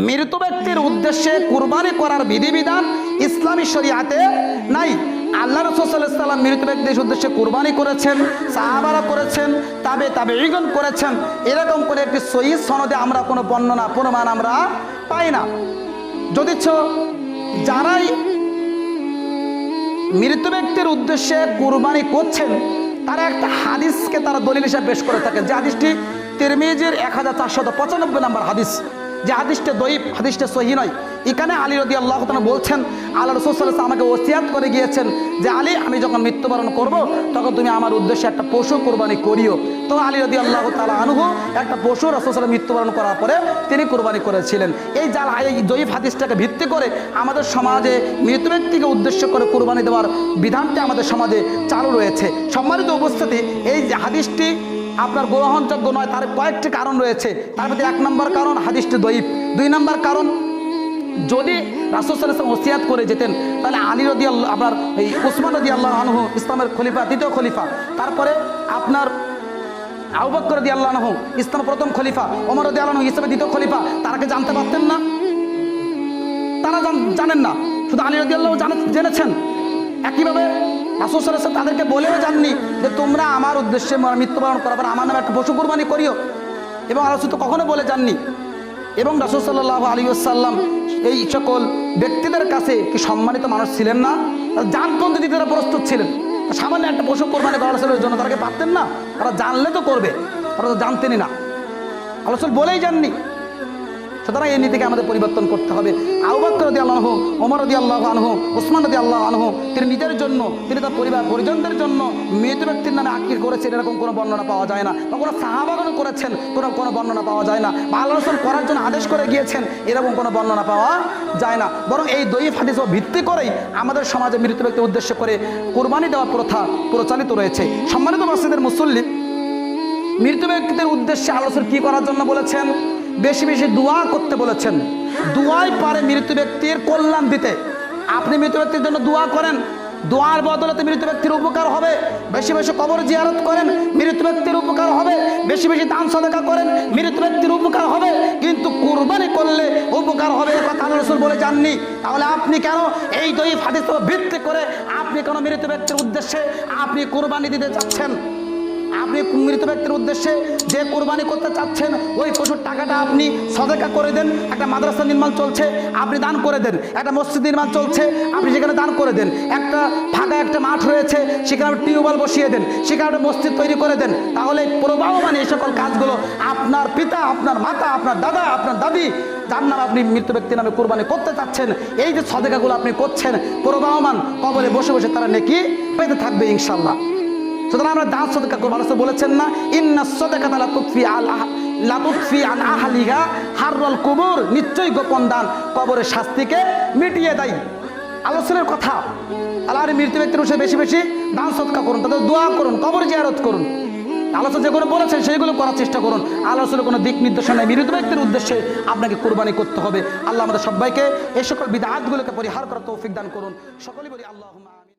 মৃত ব্যক্তির উদ্দেশ্যে কুরবানি করার বিধিবিধান ইসলামী শরিয়াতে নাই। আল্লাহ রাসূল সাল্লাল্লাহু আলাইহি ওয়াসাল্লাম মৃত ব্যক্তির উদ্দেশ্যে কুরবানি করেছেন, সাহাবারা করেছেন, তাবেঈগণ করেছেন। এরকম করে একটি সহিহ সনদে আমরা কোনো বর্ণনা প্রমাণ আমরা পাই না। যদিচ যারাই মৃত ব্যক্তির উদ্দেশ্যে কুরবানি করছেন তারা একটা হাদিসকে তারা দলিল হিসেবে পেশ করে থাকেন, যে হাদিসটি তিরমিজির 1495 নম্বর হাদিস, যে হাদিসটা দঈফ, হাদিসটা সহিহ নয়। এখানে আলী রাদিয়াল্লাহু তাআলা বলছেন, আল্লাহ রাসূল সাল্লাল্লাহু আলাইহি ওয়াসাল্লাম আমাকে ওসিয়াত করে গিয়েছেন যে আলী, আমি যখন মৃত্যুবরণ করব তখন তুমি আমার উদ্দেশ্যে একটা পশু কুরবানি করিও। তো আলী রাদিয়াল্লাহু তাআলা আনহু একটা পশু রাসূল সাল্লাল্লাহু আলাইহি ওয়াসাল্লাম মৃত্যুবরণ করার পরে তিনি কুরবানি করেছিলেন। এই দঈফ হাদিসটাকে ভিত্তি করে আমাদের সমাজে মৃত ব্যক্তিকে উদ্দেশ্য করে কুরবানি দেওয়ার বিধানটি আমাদের সমাজে চালু রয়েছে। সম্মানিত উপস্থিতি, এই হাদিসটি আপনার গ্রহণযোগ্য নয়, তার কয়েকটি কারণ রয়েছে। তার মধ্যে 1 নম্বর কারণ হাদিসটি দঈফ। 2 নম্বর কারণ, যদি রাসূল সাল্লাল্লাহু আলাইহি ওয়াসাল্লাম ওসিয়াত করে যেতেন তাহলে আলী রাদিয়াল্লাহু আপনার এই উসমান রাদিয়াল্লাহু আনহু ইসলামের খলিফা, দ্বিতীয় খলিফা, তারপরে আপনার আবু বকর রাদিয়াল্লাহু আনহু ইসলামের প্রথম খলিফা, ওমর রাদিয়াল্লাহু আনহু ইসলামের দ্বিতীয় খলিফা, তারা কি জানতে পারতেন না? তারা জানেন না, শুধু আলী রাদিয়াল্লাহু জেনেছেন। একইভাবে রাসূল সাল্লাল্লাহু আলাইহি ওয়াসাল্লাম তাদেরকে বলেও যাননি যে তোমরা আমার উদ্দেশ্যে মৃত্যুবরণ করার পর আমার নামে একটা পশু কুরবানি করিও, এবং রাসূল তো কখনো বলে যাননি। এবং রাসূল সাল্লাল্লাহু আলাইহি ওয়াসাল্লাম এই সকল ব্যক্তিদের কাছে কি সম্মানিত মানুষ ছিলেন না? জান পর্যন্ত দিতে তারা প্রস্তুত ছিলেন। সামান্য একটা পশু কোরবানি করার জন্য তারা কি পারতেন না? তারা জানলে তো করবে, তারা তো জানতেনই না, আল্লাহ রাসূল বলেই যাননি। সুতরাং এই নীতিকে আমাদের পরিবর্তন করতে হবে। আবু বকর রাদিয়াল্লাহু আনহু, ওমর রাদিয়াল্লাহু আনহু, ওসমান রাদিয়াল্লাহু আনহু তিনি নিজের জন্য, তিনি তার পরিবার পরিজনদের জন্য মৃত ব্যক্তির নামে আকিক করেছেন, এরকম কোনো বর্ণনা পাওয়া যায় না। বা কোনো সাহাবাগণ করেছেন, কোনো বর্ণনা পাওয়া যায় না। বা আল্লাহ রাসূল করার জন্য আদেশ করে গিয়েছেন, এরকম কোনো বর্ণনা পাওয়া যায় না। বরং এই দঈফ হাদিস ভিত্তি করেই আমাদের সমাজে মৃত ব্যক্তির উদ্দেশ্য করে কুরবানি দেওয়ার প্রথা প্রচলিত রয়েছে। সম্মানিত মসজিদের মুসল্লি, মৃত ব্যক্তিদের উদ্দেশ্যে আল্লাহ রাসূল কি করার জন্য বলেছেন? বেশি বেশি দোয়া করতে বলেছেন। দোয়াই পারে মৃত ব্যক্তির কল্যাণ দিতে। আপনি মৃত ব্যক্তির জন্য দোয়া করেন, দোয়ার বদলতে মৃত ব্যক্তির উপকার হবে। বেশি বেশি কবর জিয়ারত করেন, মৃত ব্যক্তির উপকার হবে। বেশি বেশি দান সদকা করেন, মৃত ব্যক্তির উপকার হবে। কিন্তু কুরবানি করলে উপকার হবে এ কথা আল্লাহ রাসূল বলে যাননি। তাহলে আপনি কেন এই দঈফ হাদিস ভিত্তি করে আপনি কেন মৃত ব্যক্তির উদ্দেশ্যে আপনি কুরবানি দিতে চাচ্ছেন? আপনি মৃত ব্যক্তির উদ্দেশ্যে যে কোরবানি করতে চাচ্ছেন ওই পশুর টাকাটা আপনি সদকা করে দেন। একটা মাদ্রাসা নির্মাণ চলছে, আপনি দান করে দেন। একটা মসজিদ নির্মাণ চলছে, আপনি সেখানে দান করে দেন। একটা ফাঁকা একটা মাঠ রয়েছে, সেখানে আপনি টিউবওয়েল বসিয়ে দেন, সেখানে একটা মসজিদ তৈরি করে দেন। তাহলে প্রবাহমান এই সকল কাজগুলো আপনার পিতা, আপনার মাতা, আপনার দাদা, আপনার দাদি, যার নাম আপনি মৃত ব্যক্তির নামে কোরবানি করতে চাচ্ছেন, এই যে সদকাগুলো আপনি করছেন, প্রবাহমান কবরে বসে বসে তারা নেকি পেতে থাকবে ইনশাআল্লাহ। সুতরাং আমরা দান সদকা করব। আল্লাহ বলেছেন না, ইন্নাস সাদাকাতা লা তুতফি আন আহলিহা হাররাল কুবুর, নিশ্চয়ই গোপন দান কবরের শাস্তিকে মিটিয়ে দেয়। আল্লাহর কথা। আল্লাহর মৃত ব্যক্তির উদ্দেশ্যে বেশি বেশি দান সদকা করুন, তাদের দোয়া করুন, কবর জিয়ারত করুন। আল্লাহ যেগুলো বলেছেন সেইগুলো করার চেষ্টা করুন। আল্লাহ কোনো দিক নির্দেশনা নেই, মৃত ব্যক্তির উদ্দেশ্যে আপনাকে কুরবানি করতে হবে। আল্লাহ আমাদের সবাইকে এই সকল বিদআতগুলোকে পরিহার করার তৌফিক দান করুন। সকলেই বলি আল্লাহুম্মা।